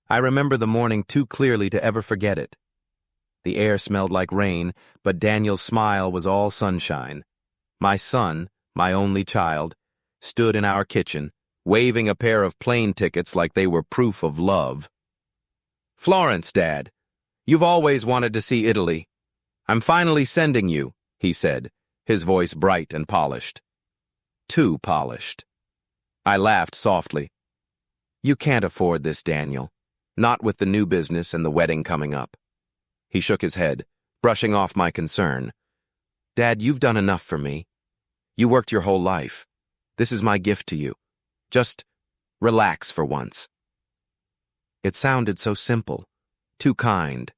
I remember the morning too clearly to ever forget it. The air smelled like rain, but Daniel's smile was all sunshine. My son, my only child, stood in our kitchen, waving a pair of plane tickets like they were proof of love. "Florence, Dad, you've always wanted to see Italy. I'm finally sending you," he said, his voice bright and polished. Too polished. I laughed softly. "You can't afford this, Daniel. Not with the new business and the wedding coming up." He shook his head, brushing off my concern. "Dad, you've done enough for me. You worked your whole life. This is my gift to you. Just relax for once." It sounded so simple, too kind,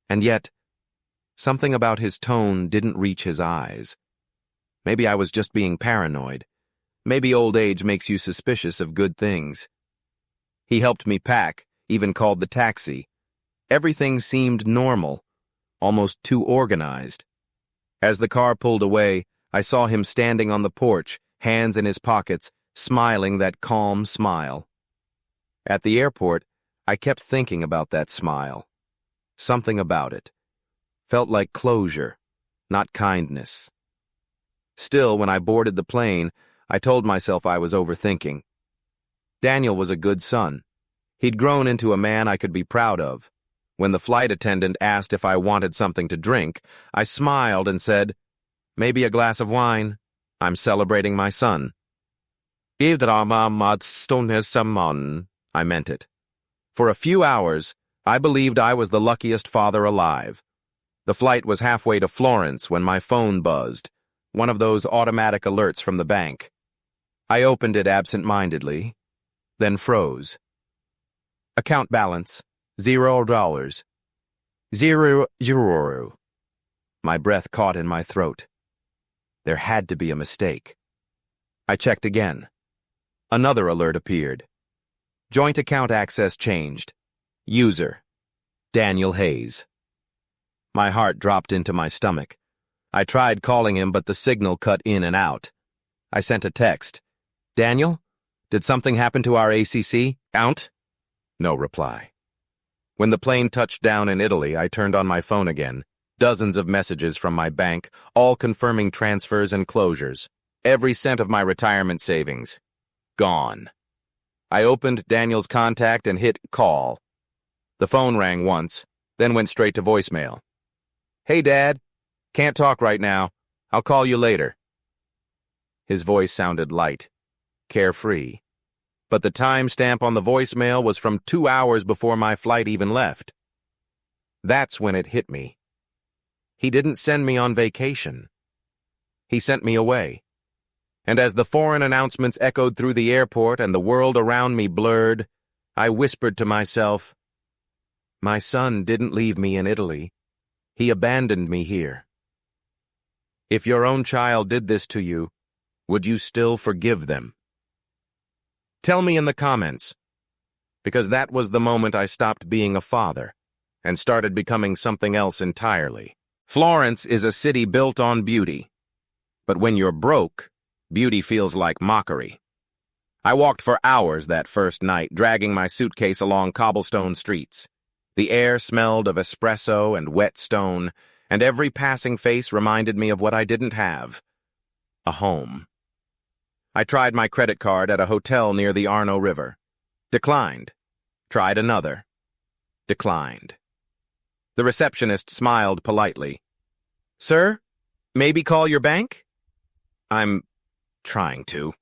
and yet something about his tone didn't reach his eyes. Maybe I was just being paranoid. Maybe old age makes you suspicious of good things. He helped me pack, even called the taxi. Everything seemed normal, almost too organized. As the car pulled away, I saw him standing on the porch, hands in his pockets, smiling that calm smile. At the airport, I kept thinking about that smile. Something about it felt like closure, not kindness. Still, when I boarded the plane, I told myself I was overthinking. Daniel was a good son. He'd grown into a man I could be proud of. When the flight attendant asked if I wanted something to drink, I smiled and said, "Maybe a glass of wine. I'm celebrating my son." I meant it. For a few hours, I believed I was the luckiest father alive. The flight was halfway to Florence when my phone buzzed, one of those automatic alerts from the bank. I opened it absent-mindedly, then froze. Account balance, $0. Zero. My breath caught in my throat. There had to be a mistake. I checked again. Another alert appeared. Joint account access changed. User, Daniel Hayes. My heart dropped into my stomach. I tried calling him, but the signal cut in and out. I sent a text. "Daniel, did something happen to our ACC account?" No reply. When the plane touched down in Italy, I turned on my phone again. Dozens of messages from my bank, all confirming transfers and closures. Every cent of my retirement savings. Gone. I opened Daniel's contact and hit call. The phone rang once, then went straight to voicemail. "Hey, Dad. Can't talk right now. I'll call you later." His voice sounded light, carefree. But the timestamp on the voicemail was from 2 hours before my flight even left. That's when it hit me. He didn't send me on vacation. He sent me away. And as the foreign announcements echoed through the airport and the world around me blurred, I whispered to myself, "My son didn't leave me in Italy. He abandoned me here." If your own child did this to you, would you still forgive them? Tell me in the comments, because that was the moment I stopped being a father and started becoming something else entirely. Florence is a city built on beauty, but when you're broke, beauty feels like mockery. I walked for hours that first night, dragging my suitcase along cobblestone streets. The air smelled of espresso and wet stone, and every passing face reminded me of what I didn't have: a home. I tried my credit card at a hotel near the Arno River. Declined. Tried another. Declined. The receptionist smiled politely. "Sir, maybe call your bank?" "I'm trying to,"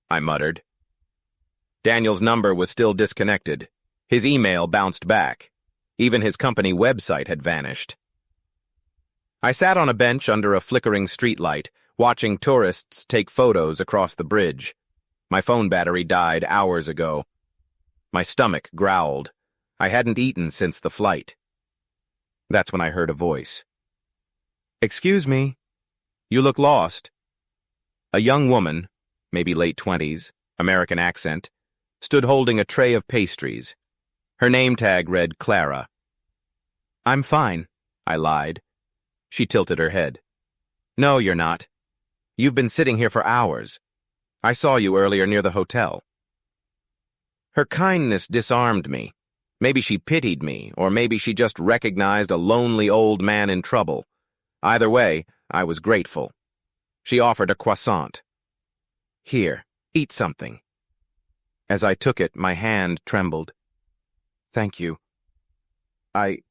I muttered. Daniel's number was still disconnected. His email bounced back. Even his company website had vanished. I sat on a bench under a flickering streetlight, watching tourists take photos across the bridge. My phone battery died hours ago. My stomach growled. I hadn't eaten since the flight. That's when I heard a voice. "Excuse me. You look lost." A young woman, maybe late 20s, American accent, stood holding a tray of pastries. Her name tag read Clara. "I'm fine," I lied. She tilted her head. "No, you're not. You've been sitting here for hours. I saw you earlier near the hotel." Her kindness disarmed me. Maybe she pitied me, or maybe she just recognized a lonely old man in trouble. Either way, I was grateful. She offered a croissant. Here, eat something. As I took it, my hand trembled. Thank you. I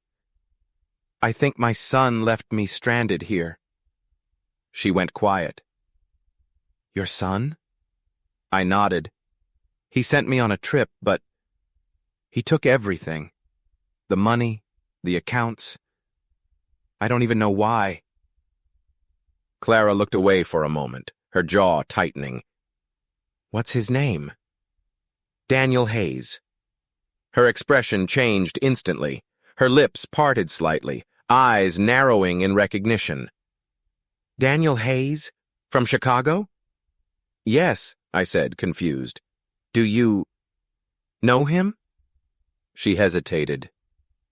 think my son left me stranded here. She went quiet. Your son? I nodded. He sent me on a trip, but he took everything. The money, the accounts. I don't even know why. Clara looked away for a moment, her jaw tightening. What's his name? Daniel Hayes. Her expression changed instantly. Her lips parted slightly, eyes narrowing in recognition. Daniel Hayes? From Chicago? Yes, I said, confused. Do you know him? She hesitated,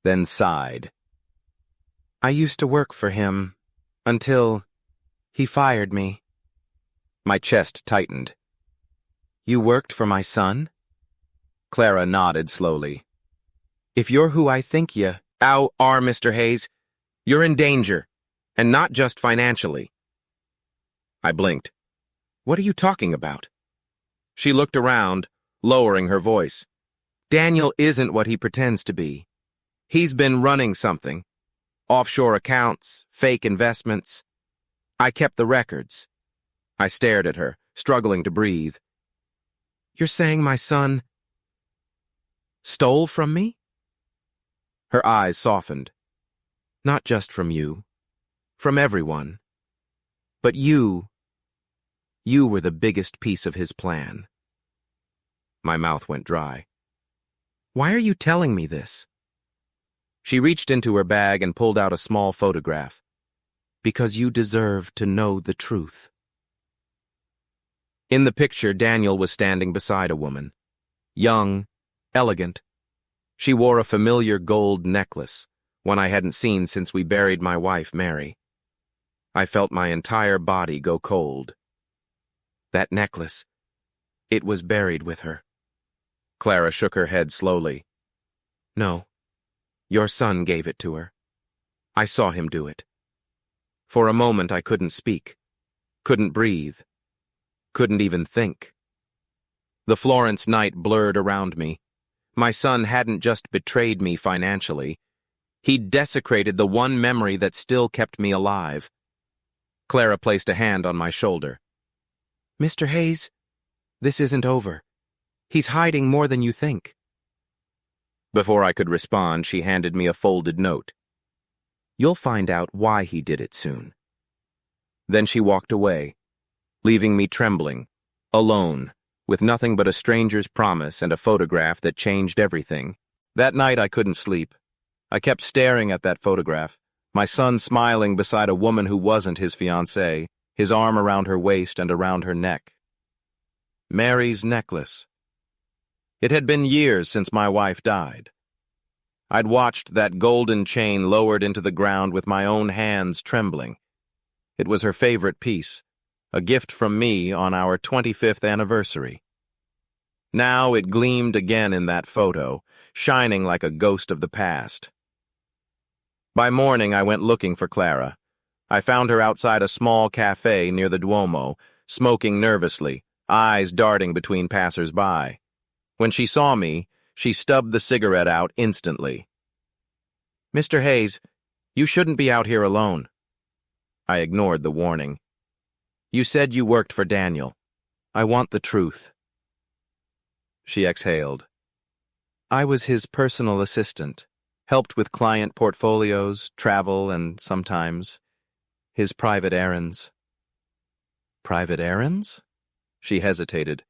then sighed. I used to work for him, until he fired me. My chest tightened. You worked for my son? Clara nodded slowly. If you're who I think you are, Mr. Hayes, you're in danger, and not just financially. I blinked. What are you talking about? She looked around, lowering her voice. Daniel isn't what he pretends to be. He's been running something. Offshore accounts, fake investments. I kept the records. I stared at her, struggling to breathe. You're saying my son stole from me? Her eyes softened. Not just from you. From everyone. But you were the biggest piece of his plan. My mouth went dry. Why are you telling me this? She reached into her bag and pulled out a small photograph. Because you deserve to know the truth. In the picture, Daniel was standing beside a woman. Young, elegant. She wore a familiar gold necklace, one I hadn't seen since we buried my wife, Mary. I felt my entire body go cold. That necklace, it was buried with her. Clara shook her head slowly. No, your son gave it to her. I saw him do it. For a moment I couldn't speak, couldn't breathe, couldn't even think. The Florence night blurred around me. My son hadn't just betrayed me financially. He'd desecrated the one memory that still kept me alive. Clara placed a hand on my shoulder. Mr. Hayes, this isn't over. He's hiding more than you think. Before I could respond, she handed me a folded note. You'll find out why he did it soon. Then she walked away, leaving me trembling, alone, with nothing but a stranger's promise and a photograph that changed everything. That night I couldn't sleep. I kept staring at that photograph, my son smiling beside a woman who wasn't his fiancée, his arm around her waist and around her neck. Mary's necklace. It had been years since my wife died. I'd watched that golden chain lowered into the ground with my own hands trembling. It was her favorite piece, a gift from me on our 25th anniversary. Now it gleamed again in that photo, shining like a ghost of the past. By morning, I went looking for Clara. I found her outside a small cafe near the Duomo, smoking nervously, eyes darting between passers-by. When she saw me, she stubbed the cigarette out instantly. Mr. Hayes, you shouldn't be out here alone. I ignored the warning. You said you worked for Daniel. I want the truth. She exhaled. I was his personal assistant, helped with client portfolios, travel, and sometimes his private errands. Private errands? She hesitated.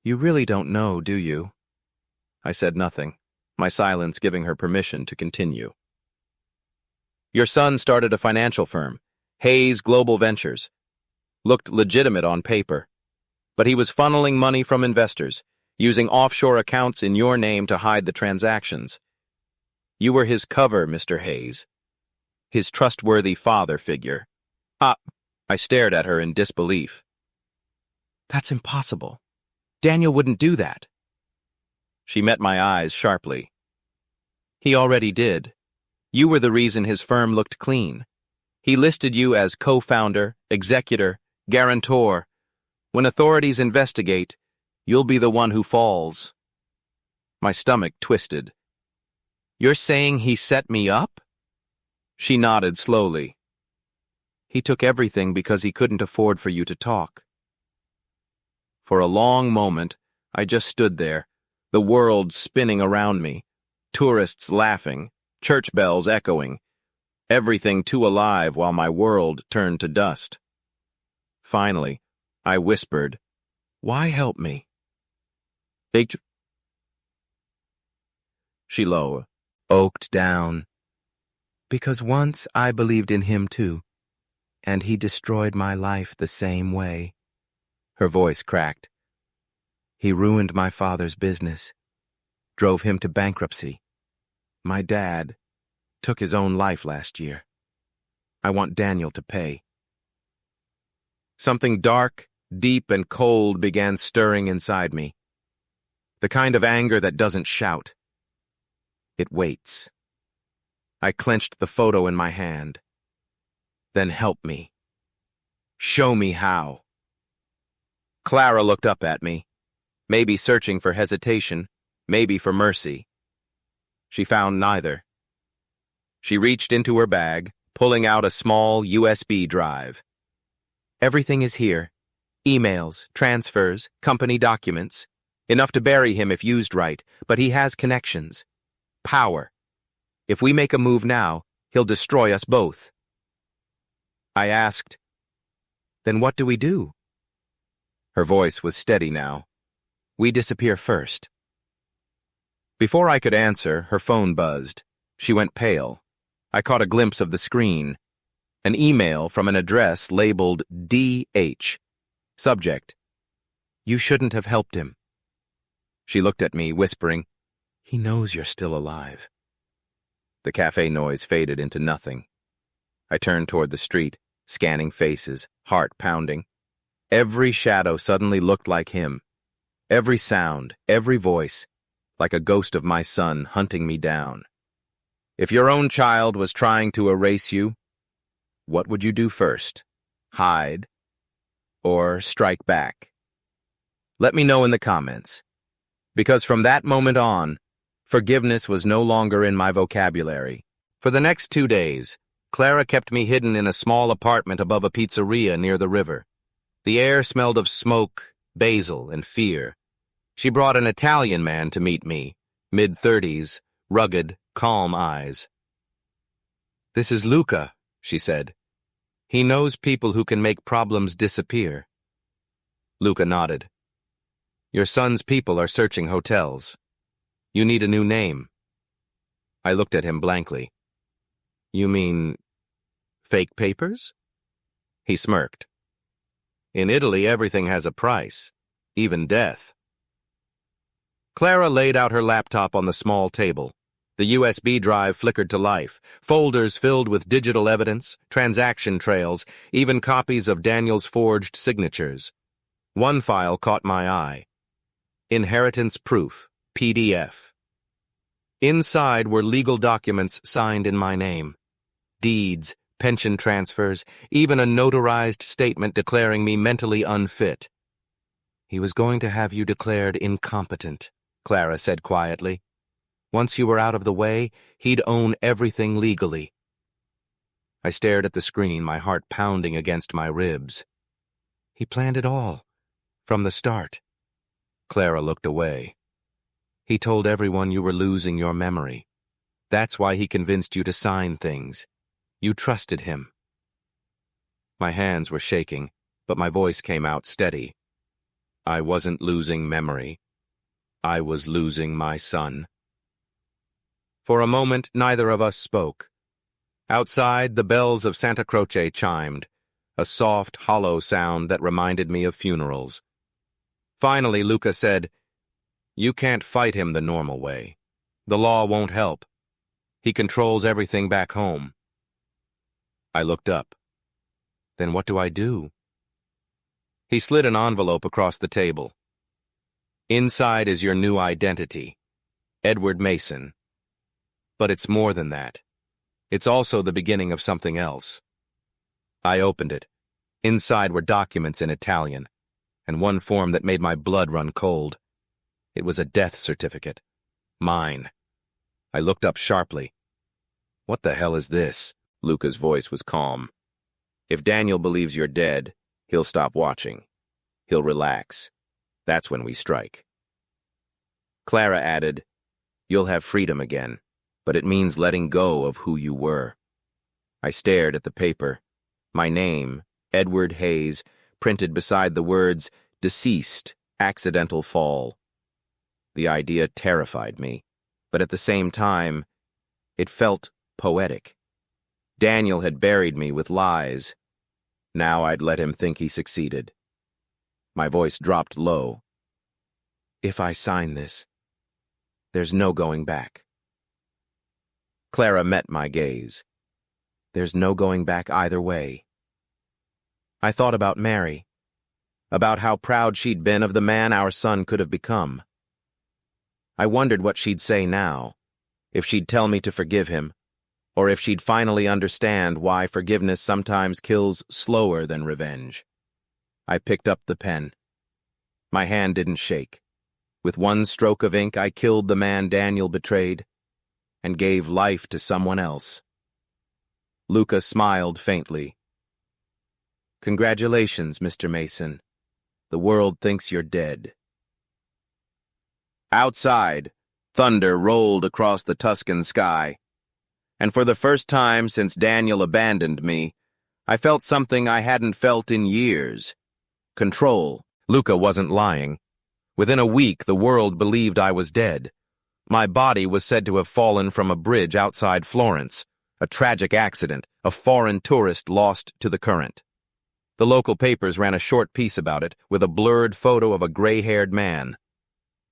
You really don't know, do you? I said nothing, my silence giving her permission to continue. Your son started a financial firm, Hayes Global Ventures. Looked legitimate on paper. But he was funneling money from investors, using offshore accounts in your name to hide the transactions. You were his cover, Mr. Hayes. His trustworthy father figure. I stared at her in disbelief. That's impossible. Daniel wouldn't do that. She met my eyes sharply. He already did. You were the reason his firm looked clean. He listed you as co-founder, executor, guarantor. When authorities investigate, you'll be the one who falls. My stomach twisted. You're saying he set me up? She nodded slowly. He took everything because he couldn't afford for you to talk. For a long moment, I just stood there, the world spinning around me, tourists laughing, church bells echoing, everything too alive while my world turned to dust. Finally, I whispered, "Why help me?" She oaked down. Because once I believed in him too, and he destroyed my life the same way. Her voice cracked. He ruined my father's business, drove him to bankruptcy. My dad took his own life last year. I want Daniel to pay. Something dark, deep, and cold began stirring inside me. The kind of anger that doesn't shout. It waits. I clenched the photo in my hand. Then help me. Show me how. Clara looked up at me, maybe searching for hesitation, maybe for mercy. She found neither. She reached into her bag, pulling out a small USB drive. Everything is here. Emails, transfers, company documents. Enough to bury him if used right, but he has connections. Power. If we make a move now, he'll destroy us both. I asked, then what do we do? Her voice was steady now. We disappear first. Before I could answer, her phone buzzed. She went pale. I caught a glimpse of the screen. An email from an address labeled DH. Subject: You shouldn't have helped him. She looked at me, whispering, He knows you're still alive. The cafe noise faded into nothing. I turned toward the street, scanning faces, heart pounding. Every shadow suddenly looked like him. Every sound, every voice, like a ghost of my son hunting me down. If your own child was trying to erase you, what would you do first? Hide? Or strike back? Let me know in the comments. Because from that moment on, forgiveness was no longer in my vocabulary. For the next 2 days, Clara kept me hidden in a small apartment above a pizzeria near the river. The air smelled of smoke, basil, and fear. She brought an Italian man to meet me, mid-30s, rugged, calm eyes. This is Luca, she said. He knows people who can make problems disappear. Luca nodded. Your son's people are searching hotels. You need a new name. I looked at him blankly. You mean fake papers? He smirked. In Italy, everything has a price, even death. Clara laid out her laptop on the small table. The USB drive flickered to life, folders filled with digital evidence, transaction trails, even copies of Daniel's forged signatures. One file caught my eye. Inheritance Proof, PDF. Inside were legal documents signed in my name. Deeds, pension transfers, even a notarized statement declaring me mentally unfit. He was going to have you declared incompetent, Clara said quietly. Once you were out of the way, he'd own everything legally. I stared at the screen, my heart pounding against my ribs. He planned it all, from the start. Clara looked away. He told everyone you were losing your memory. That's why he convinced you to sign things. You trusted him. My hands were shaking, but my voice came out steady. I wasn't losing memory. I was losing my son. For a moment, neither of us spoke. Outside, the bells of Santa Croce chimed, a soft, hollow sound that reminded me of funerals. Finally, Luca said, You can't fight him the normal way. The law won't help. He controls everything back home. I looked up. Then what do I do? He slid an envelope across the table. Inside is your new identity. Edward Mason. But it's more than that. It's also the beginning of something else. I opened it. Inside were documents in Italian, and one form that made my blood run cold. It was a death certificate. Mine. I looked up sharply. What the hell is this? Luca's voice was calm. If Daniel believes you're dead, he'll stop watching. He'll relax. That's when we strike. Clara added, You'll have freedom again, but it means letting go of who you were. I stared at the paper. My name, Edward Hayes, printed beside the words, Deceased, Accidental Fall. The idea terrified me, but at the same time, it felt poetic. Daniel had buried me with lies. Now I'd let him think he succeeded. My voice dropped low. If I sign this, there's no going back. Clara met my gaze. There's no going back either way. I thought about Mary, about how proud she'd been of the man our son could have become. I wondered what she'd say now, if she'd tell me to forgive him, or if she'd finally understand why forgiveness sometimes kills slower than revenge. I picked up the pen. My hand didn't shake. With one stroke of ink, I killed the man Daniel betrayed and gave life to someone else. Luca smiled faintly. Congratulations, Mr. Mason. The world thinks you're dead. Outside, thunder rolled across the Tuscan sky, and for the first time since Daniel abandoned me, I felt something I hadn't felt in years. Control. Luca wasn't lying. Within a week, the world believed I was dead. My body was said to have fallen from a bridge outside Florence, a tragic accident, a foreign tourist lost to the current. The local papers ran a short piece about it with a blurred photo of a gray-haired man.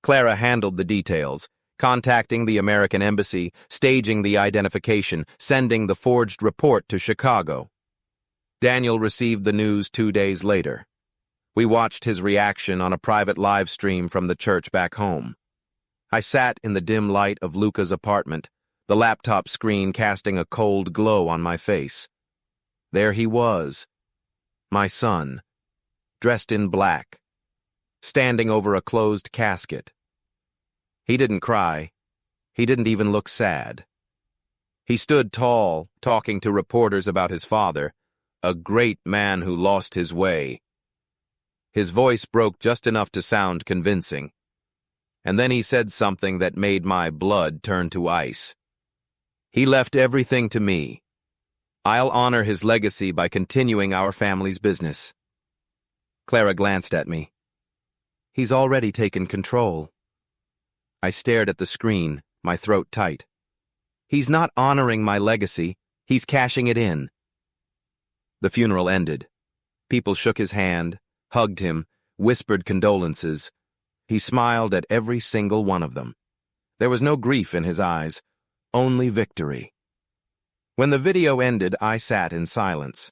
Clara handled the details, contacting the American embassy, staging the identification, sending the forged report to Chicago. Daniel received the news 2 days later. We watched his reaction on a private live stream from the church back home. I sat in the dim light of Luca's apartment, the laptop screen casting a cold glow on my face. There he was, my son, dressed in black, standing over a closed casket. He didn't cry. He didn't even look sad. He stood tall, talking to reporters about his father, a great man who lost his way. His voice broke just enough to sound convincing. And then he said something that made my blood turn to ice. He left everything to me. I'll honor his legacy by continuing our family's business. Clara glanced at me. He's already taken control. I stared at the screen, my throat tight. He's not honoring my legacy, he's cashing it in. The funeral ended. People shook his hand, hugged him, whispered condolences. He smiled at every single one of them. There was no grief in his eyes, only victory. When the video ended, I sat in silence.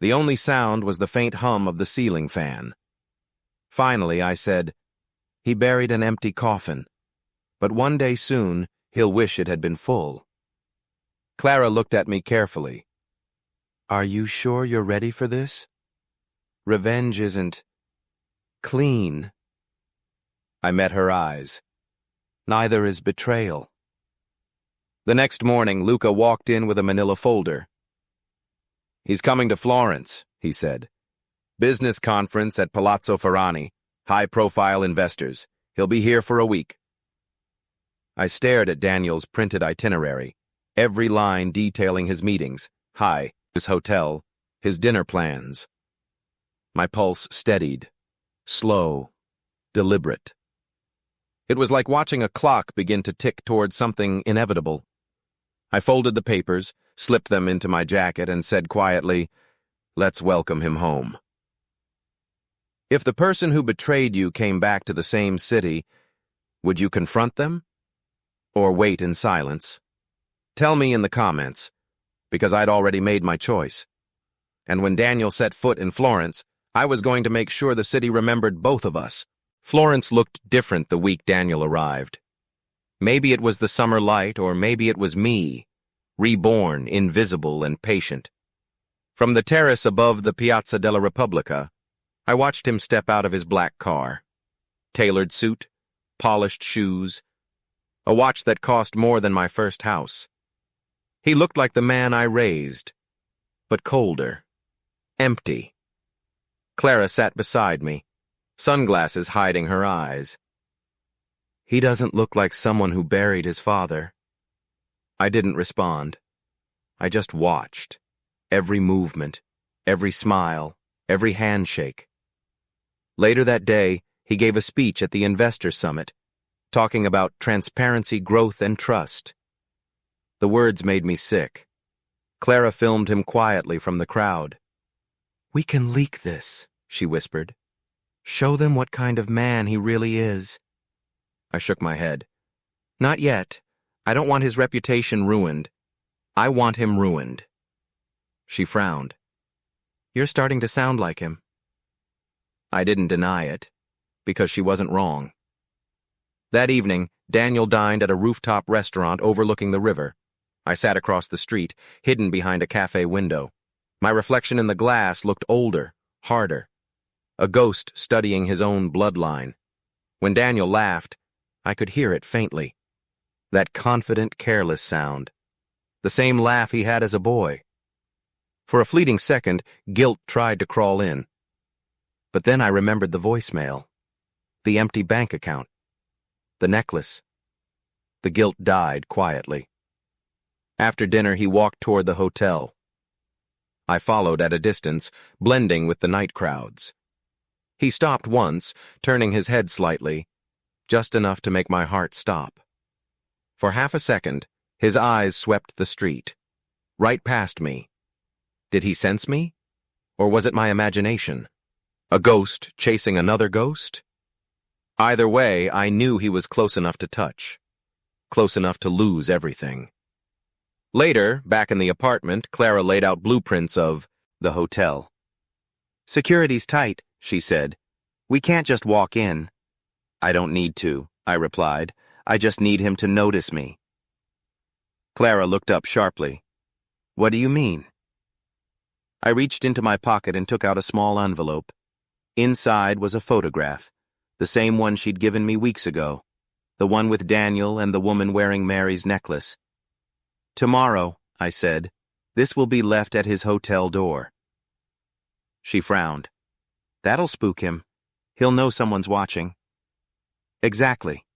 The only sound was the faint hum of the ceiling fan. Finally, I said, He buried an empty coffin. But one day soon, he'll wish it had been full. Clara looked at me carefully. Are you sure you're ready for this? Revenge isn't clean. I met her eyes. Neither is betrayal. The next morning, Luca walked in with a manila folder. He's coming to Florence, he said. Business conference at Palazzo Ferrani. High-profile investors. He'll be here for a week. I stared at Daniel's printed itinerary, every line detailing his meetings, his hotel, his dinner plans. My pulse steadied, slow, deliberate. It was like watching a clock begin to tick toward something inevitable. I folded the papers, slipped them into my jacket, and said quietly, Let's welcome him home. If the person who betrayed you came back to the same city, would you confront them? Or wait in silence? Tell me in the comments, because I'd already made my choice. And when Daniel set foot in Florence, I was going to make sure the city remembered both of us. Florence looked different the week Daniel arrived. Maybe it was the summer light, or maybe it was me, reborn, invisible and patient. From the terrace above the Piazza della Repubblica, I watched him step out of his black car. Tailored suit, polished shoes, a watch that cost more than my first house. He looked like the man I raised, but colder, empty. Clara sat beside me, sunglasses hiding her eyes. He doesn't look like someone who buried his father. I didn't respond. I just watched. Every movement, every smile, every handshake. Later that day, he gave a speech at the Investor Summit, talking about transparency, growth, and trust. The words made me sick. Clara filmed him quietly from the crowd. "We can leak this," she whispered. "Show them what kind of man he really is." I shook my head. "Not yet. I don't want his reputation ruined. I want him ruined." She frowned. "You're starting to sound like him." I didn't deny it, because she wasn't wrong. That evening, Daniel dined at a rooftop restaurant overlooking the river. I sat across the street, hidden behind a cafe window. My reflection in the glass looked older, harder. A ghost studying his own bloodline. When Daniel laughed, I could hear it faintly. That confident, careless sound. The same laugh he had as a boy. For a fleeting second, guilt tried to crawl in. But then I remembered the voicemail, the empty bank account, the necklace. The guilt died quietly. After dinner, he walked toward the hotel. I followed at a distance, blending with the night crowds. He stopped once, turning his head slightly, just enough to make my heart stop. For half a second, his eyes swept the street, right past me. Did he sense me? Or was it my imagination? A ghost chasing another ghost? Either way, I knew he was close enough to touch, close enough to lose everything. Later, back in the apartment, Clara laid out blueprints of the hotel. "Security's tight," she said. "We can't just walk in." "I don't need to," I replied. "I just need him to notice me." Clara looked up sharply. "What do you mean?" I reached into my pocket and took out a small envelope. Inside was a photograph, the same one she'd given me weeks ago, the one with Daniel and the woman wearing Mary's necklace. "Tomorrow," I said, "this will be left at his hotel door." She frowned. "That'll spook him. He'll know someone's watching." "Exactly."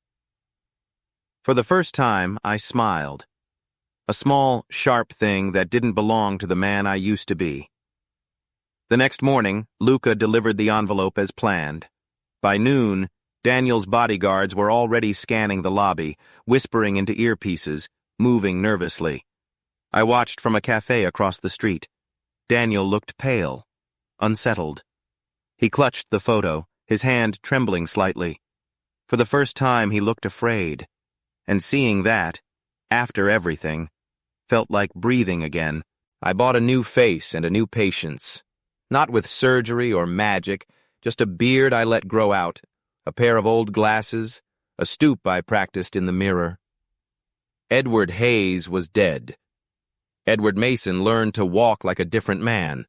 For the first time, I smiled. A small, sharp thing that didn't belong to the man I used to be. The next morning, Luca delivered the envelope as planned. By noon, Daniel's bodyguards were already scanning the lobby, whispering into earpieces, moving nervously. I watched from a cafe across the street. Daniel looked pale, unsettled. He clutched the photo, his hand trembling slightly. For the first time, he looked afraid. And seeing that, after everything, felt like breathing again. I bought a new face and a new patience. Not with surgery or magic, just a beard I let grow out, a pair of old glasses, a stoop I practiced in the mirror. Edward Hayes was dead. Edward Mason learned to walk like a different man.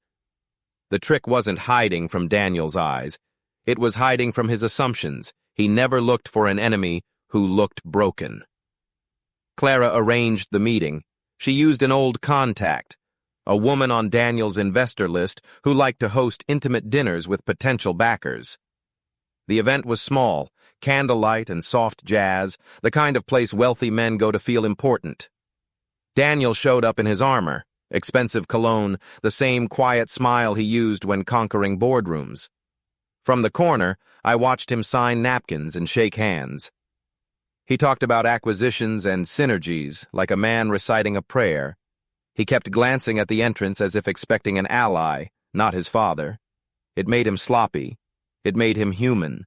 The trick wasn't hiding from Daniel's eyes. It was hiding from his assumptions. He never looked for an enemy who looked broken. Clara arranged the meeting. She used an old contact, a woman on Daniel's investor list who liked to host intimate dinners with potential backers. The event was small, candlelight and soft jazz, the kind of place wealthy men go to feel important. Daniel showed up in his armor, expensive cologne, the same quiet smile he used when conquering boardrooms. From the corner, I watched him sign napkins and shake hands. He talked about acquisitions and synergies like a man reciting a prayer. He kept glancing at the entrance as if expecting an ally, not his father. It made him sloppy. It made him human.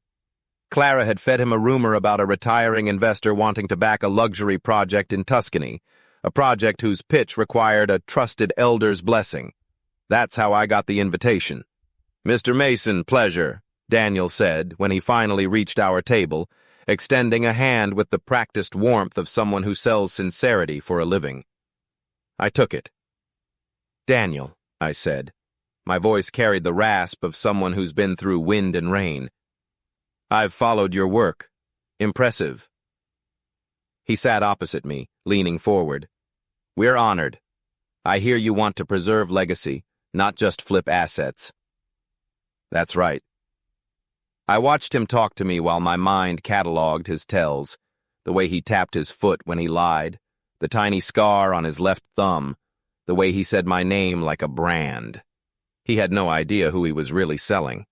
Clara had fed him a rumor about a retiring investor wanting to back a luxury project in Tuscany, a project whose pitch required a trusted elder's blessing. That's how I got the invitation. "Mr. Mason, pleasure," Daniel said when he finally reached our table, extending a hand with the practiced warmth of someone who sells sincerity for a living. I took it. "Daniel," I said. My voice carried the rasp of someone who's been through wind and rain. "I've followed your work. Impressive." He sat opposite me, leaning forward. "We're honored. I hear you want to preserve legacy, not just flip assets." "That's right." I watched him talk to me while my mind cataloged his tells, the way he tapped his foot when he lied, the tiny scar on his left thumb, the way he said my name like a brand. He had no idea who he was really selling.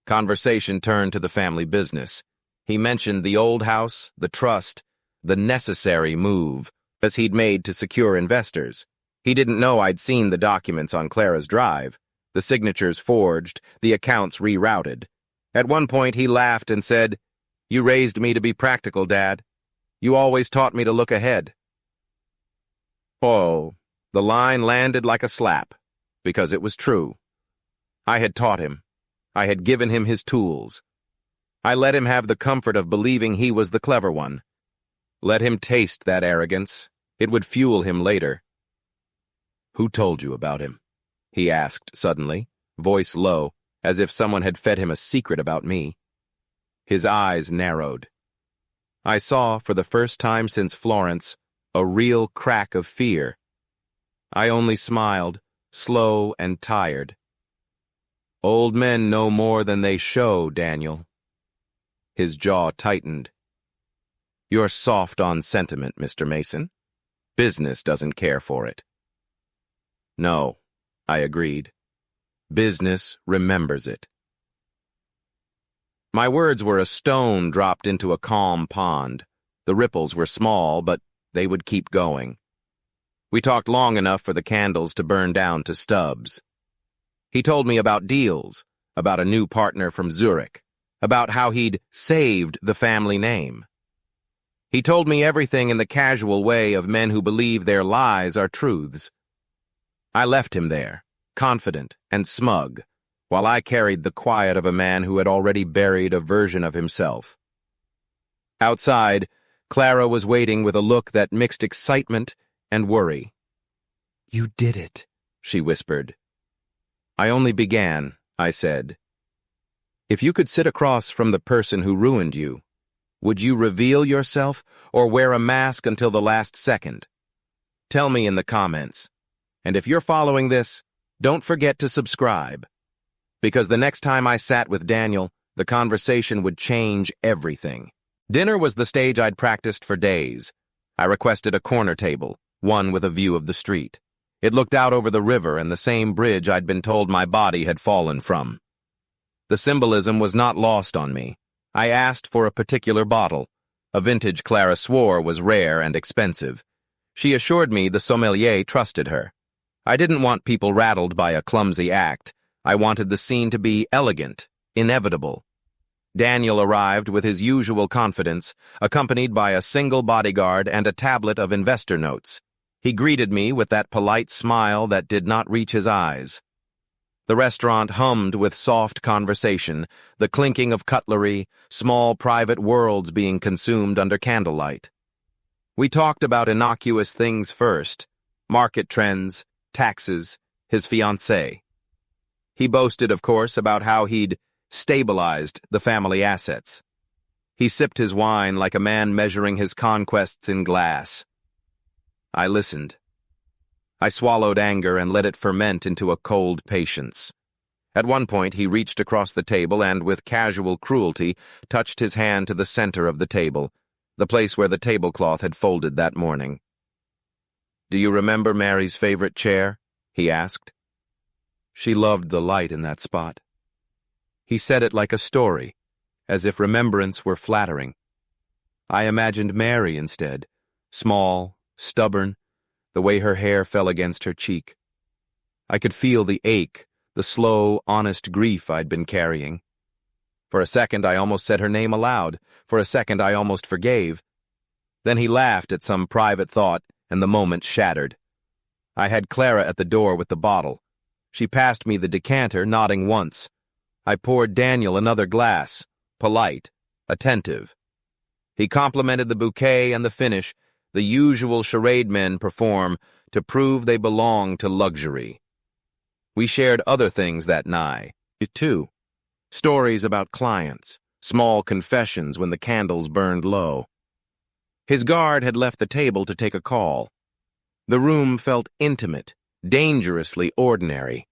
Conversation turned to the family business. He mentioned the old house, the trust, the necessary move as he'd made to secure investors. He didn't know I'd seen the documents on Clara's drive, the signatures forged, the accounts rerouted. At one point he laughed and said, "You raised me to be practical, Dad. You always taught me to look ahead." Oh, the line landed like a slap, because it was true. I had taught him. I had given him his tools. I let him have the comfort of believing he was the clever one. Let him taste that arrogance. It would fuel him later. "Who told you about him?" he asked suddenly, voice low, as if someone had fed him a secret about me. His eyes narrowed. I saw, for the first time since Florence, a real crack of fear. I only smiled, slow and tired. "Old men know more than they show, Daniel." His jaw tightened. "You're soft on sentiment, Mr. Mason. Business doesn't care for it." "No," I agreed. "Business remembers it." My words were a stone dropped into a calm pond. The ripples were small, but they would keep going. We talked long enough for the candles to burn down to stubs. He told me about deals, about a new partner from Zurich, about how he'd saved the family name. He told me everything in the casual way of men who believe their lies are truths. I left him there, confident and smug, while I carried the quiet of a man who had already buried a version of himself. Outside, Clara was waiting with a look that mixed excitement and worry. "You did it," she whispered. "I only began," I said. "If you could sit across from the person who ruined you, would you reveal yourself or wear a mask until the last second? Tell me in the comments. And if you're following this, don't forget to subscribe. Because the next time I sat with Daniel, the conversation would change everything." Dinner was the stage I'd practiced for days. I requested a corner table, one with a view of the street. It looked out over the river and the same bridge I'd been told my body had fallen from. The symbolism was not lost on me. I asked for a particular bottle, a vintage Clara swore was rare and expensive. She assured me the sommelier trusted her. I didn't want people rattled by a clumsy act. I wanted the scene to be elegant, inevitable. Daniel arrived with his usual confidence, accompanied by a single bodyguard and a tablet of investor notes. He greeted me with that polite smile that did not reach his eyes. The restaurant hummed with soft conversation, the clinking of cutlery, small private worlds being consumed under candlelight. We talked about innocuous things first, market trends, taxes, his fiancée. He boasted, of course, about how he'd stabilized the family assets. He sipped his wine like a man measuring his conquests in glass. I listened. I swallowed anger and let it ferment into a cold patience. At one point, he reached across the table and, with casual cruelty, touched his hand to the center of the table, the place where the tablecloth had folded that morning. "Do you remember Mary's favorite chair?" he asked. "She loved the light in that spot." He said it like a story, as if remembrance were flattering. I imagined Mary instead, small, stubborn, the way her hair fell against her cheek. I could feel the ache, the slow, honest grief I'd been carrying. For a second, I almost said her name aloud. For a second, I almost forgave. Then he laughed at some private thought, and the moment shattered. I had Clara at the door with the bottle. She passed me the decanter, nodding once. I poured Daniel another glass, polite, attentive. He complimented the bouquet and the finish, the usual charade men perform to prove they belong to luxury. We shared other things that night, too. Stories about clients, small confessions when the candles burned low. His guard had left the table to take a call. The room felt intimate, dangerously ordinary.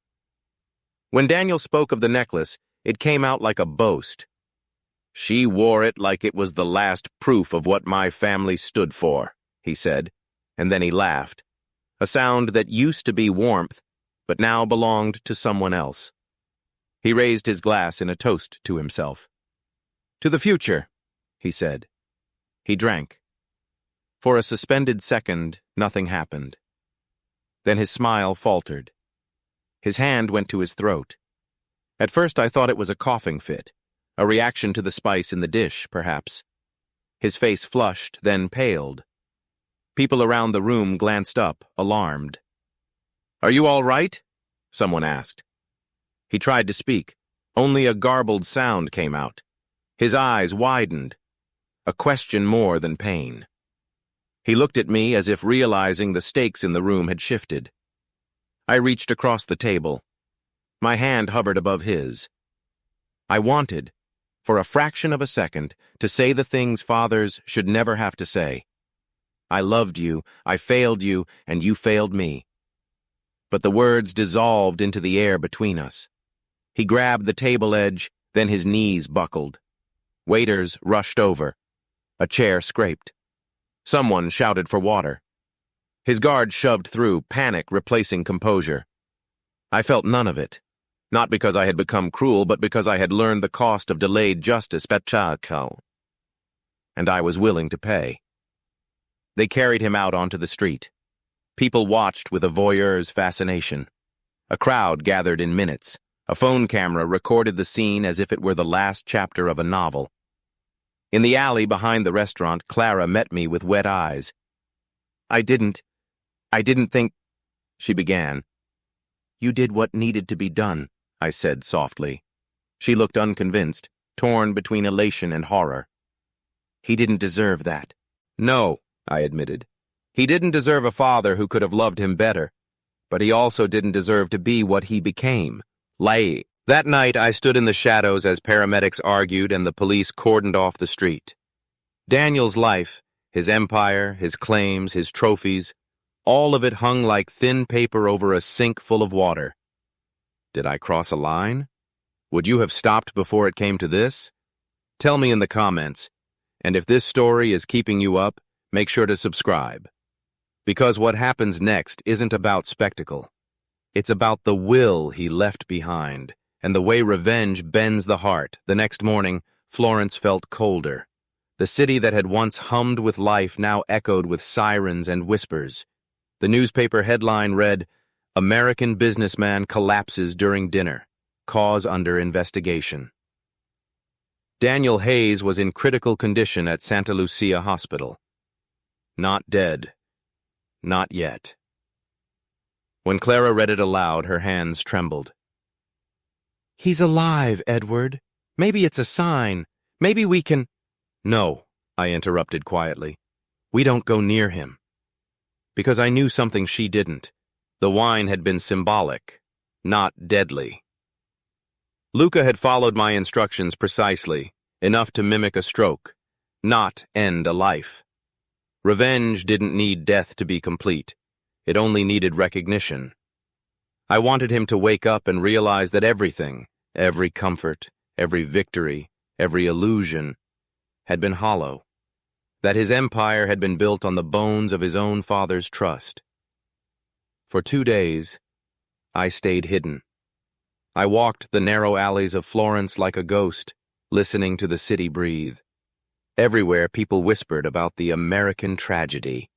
When Daniel spoke of the necklace, it came out like a boast. "She wore it like it was the last proof of what my family stood for," he said, and then he laughed, a sound that used to be warmth, but now belonged to someone else. He raised his glass in a toast to himself. "To the future," he said. He drank. For a suspended second, nothing happened. Then his smile faltered. His hand went to his throat. At first I thought it was a coughing fit, a reaction to the spice in the dish, perhaps. His face flushed, then paled. People around the room glanced up, alarmed. "Are you all right?" someone asked. He tried to speak. Only a garbled sound came out. His eyes widened. A question more than pain. He looked at me as if realizing the stakes in the room had shifted. I reached across the table. My hand hovered above his. I wanted, for a fraction of a second, to say the things fathers should never have to say. I loved you, I failed you, and you failed me. But the words dissolved into the air between us. He grabbed the table edge, then his knees buckled. Waiters rushed over. A chair scraped. Someone shouted for water. His guard shoved through, panic replacing composure. I felt none of it. Not because I had become cruel, but because I had learned the cost of delayed justice, Betrayal. And I was willing to pay. They carried him out onto the street. People watched with a voyeur's fascination. A crowd gathered in minutes. A phone camera recorded the scene as if it were the last chapter of a novel. In the alley behind the restaurant, Clara met me with wet eyes. I didn't think," she began. "You did what needed to be done," I said softly. She looked unconvinced, torn between elation and horror. "He didn't deserve that." "No," I admitted. "He didn't deserve a father who could have loved him better, but he also didn't deserve to be what he became. Lay." That night I stood in the shadows as paramedics argued and the police cordoned off the street. Daniel's life, his empire, his claims, his trophies, all of it hung like thin paper over a sink full of water. Did I cross a line? Would you have stopped before it came to this? Tell me in the comments, and if this story is keeping you up, make sure to subscribe. Because what happens next isn't about spectacle. It's about the will he left behind, and the way revenge bends the heart. The next morning, Florence felt colder. The city that had once hummed with life now echoed with sirens and whispers. The newspaper headline read, "American businessman collapses during dinner. Cause under investigation." Daniel Hayes was in critical condition at Santa Lucia Hospital. Not dead. Not yet. When Clara read it aloud, her hands trembled. "He's alive, Edward. Maybe it's a sign. Maybe we can—" "No," I interrupted quietly. "We don't go near him." Because I knew something she didn't. The wine had been symbolic, not deadly. Luca had followed my instructions precisely, enough to mimic a stroke, not end a life. Revenge didn't need death to be complete. It only needed recognition. I wanted him to wake up and realize that everything, every comfort, every victory, every illusion, had been hollow. That his empire had been built on the bones of his own father's trust. For 2 days, I stayed hidden. I walked the narrow alleys of Florence like a ghost, listening to the city breathe. Everywhere people whispered about the American tragedy.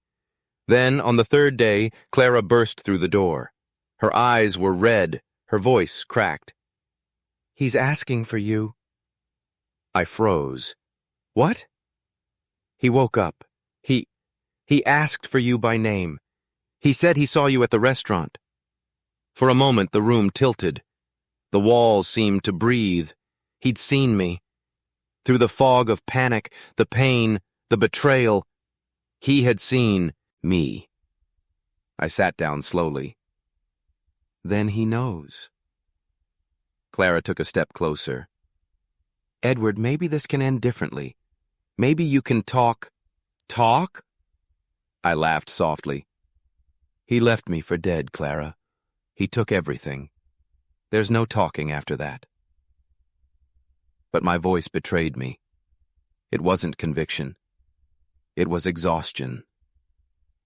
Then, on the 3rd day, Clara burst through the door. Her eyes were red, her voice cracked. "He's asking for you." I froze. "What?" "He woke up. He asked for you by name. He said he saw you at the restaurant." For a moment the room tilted. The walls seemed to breathe. He'd seen me. Through the fog of panic, the pain, The betrayal. He had seen me. I sat down slowly. Then he knows. Clara took a step closer. Edward, maybe this can end differently. Maybe you can talk. Talk? I laughed softly. He left me for dead, Clara. He took everything. There's no talking after that. But my voice betrayed me. It wasn't conviction. It was exhaustion.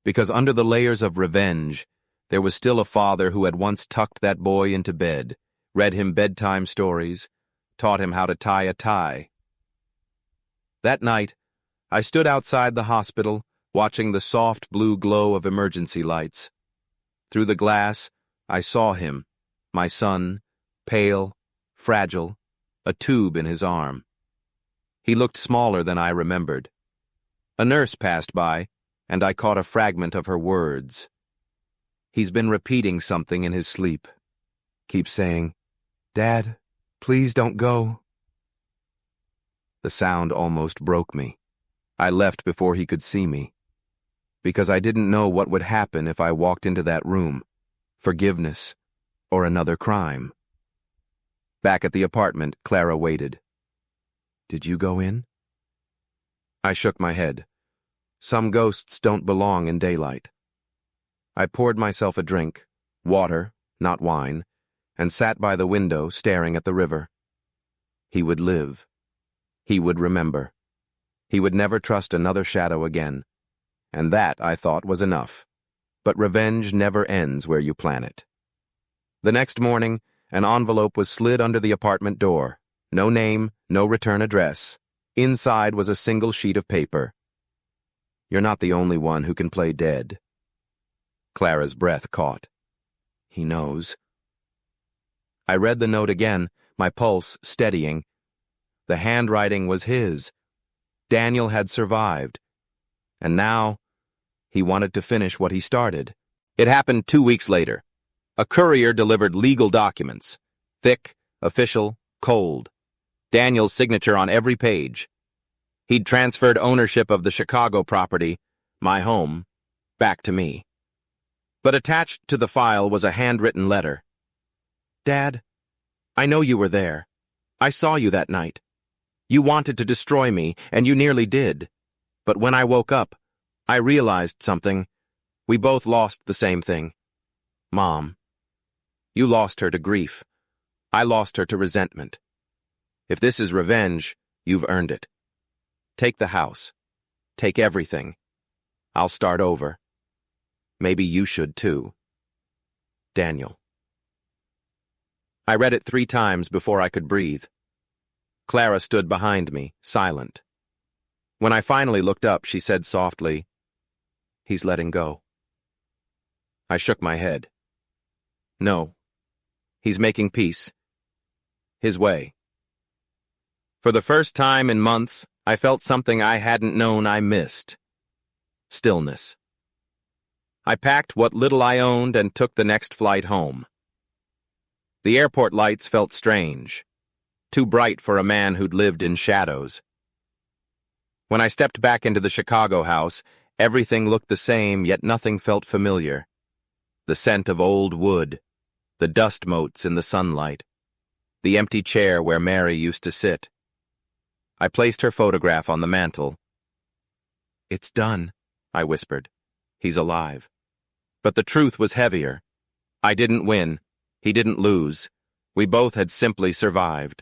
Because under the layers of revenge, there was still a father who had once tucked that boy into bed, read him bedtime stories, taught him how to tie a tie. That night, I stood outside the hospital, watching the soft blue glow of emergency lights. Through the glass, I saw him, my son, pale, fragile, a tube in his arm. He looked smaller than I remembered. A nurse passed by, and I caught a fragment of her words. He's been repeating something in his sleep. Keeps saying, "Dad, please don't go." The sound almost broke me. I left before he could see me, because I didn't know what would happen if I walked into that room. Forgiveness, or another crime. Back at the apartment, Clara waited. Did you go in? I shook my head. Some ghosts don't belong in daylight. I poured myself a drink, water, not wine, and sat by the window staring at the river. He would live. He would remember. He would never trust another shadow again. And that, I thought, was enough. But revenge never ends where you plan it. The next morning, an envelope was slid under the apartment door. No name, no return address. Inside was a single sheet of paper. You're not the only one who can play dead. Clara's breath caught. He knows. I read the note again, my pulse steadying. The handwriting was his. Daniel had survived. And now, he wanted to finish what he started. It happened 2 weeks later. A courier delivered legal documents. Thick, official, cold. Daniel's signature on every page. He'd transferred ownership of the Chicago property, my home, back to me. But attached to the file was a handwritten letter. Dad, I know you were there. I saw you that night. You wanted to destroy me, and you nearly did. But when I woke up, I realized something. We both lost the same thing. Mom. You lost her to grief. I lost her to resentment. If this is revenge, you've earned it. Take the house. Take everything. I'll start over. Maybe you should too. Daniel. I read it 3 times before I could breathe. Clara stood behind me, silent. When I finally looked up, she said softly, He's letting go. I shook my head. No. He's making peace. His way. For the first time in months, I felt something I hadn't known I missed. Stillness. I packed what little I owned and took the next flight home. The airport lights felt strange, too bright for a man who'd lived in shadows. When I stepped back into the Chicago house, everything looked the same, yet nothing felt familiar. The scent of old wood, the dust motes in the sunlight, the empty chair where Mary used to sit. I placed her photograph on the mantel. It's done, I whispered. He's alive. But the truth was heavier. I didn't win. He didn't lose. We both had simply survived.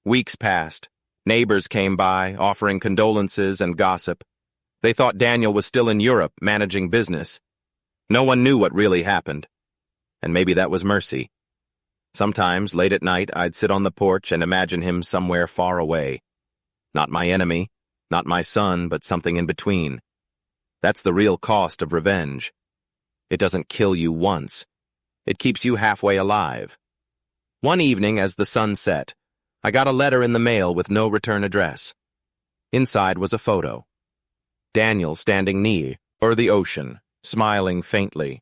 Weeks passed. Neighbors came by, offering condolences and gossip. They thought Daniel was still in Europe, managing business. No one knew what really happened. And maybe that was mercy. Sometimes, late at night, I'd sit on the porch and imagine him somewhere far away. Not my enemy, not my son, but something in between. That's the real cost of revenge. It doesn't kill you once. It keeps you halfway alive. One evening, as the sun set, I got a letter in the mail with no return address. Inside was a photo. Daniel standing near the ocean, smiling faintly.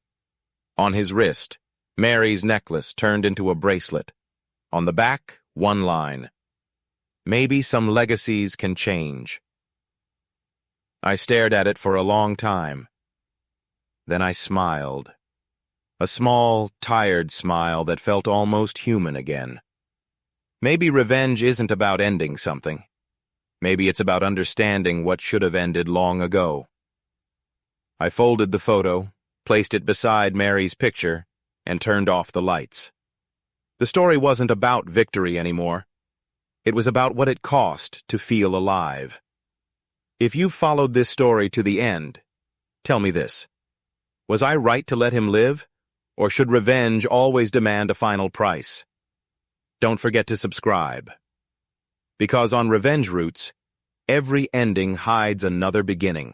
On his wrist, Mary's necklace turned into a bracelet. On the back, one line. Maybe some legacies can change. I stared at it for a long time. Then I smiled. A small, tired smile that felt almost human again. Maybe revenge isn't about ending something. Maybe it's about understanding what should have ended long ago. I folded the photo, placed it beside Mary's picture, and turned off the lights. The story wasn't about victory anymore. It was about what it cost to feel alive. If you followed this story to the end, tell me this. Was I right to let him live, or should revenge always demand a final price? Don't forget to subscribe. Because on Revenge Roots, every ending hides another beginning.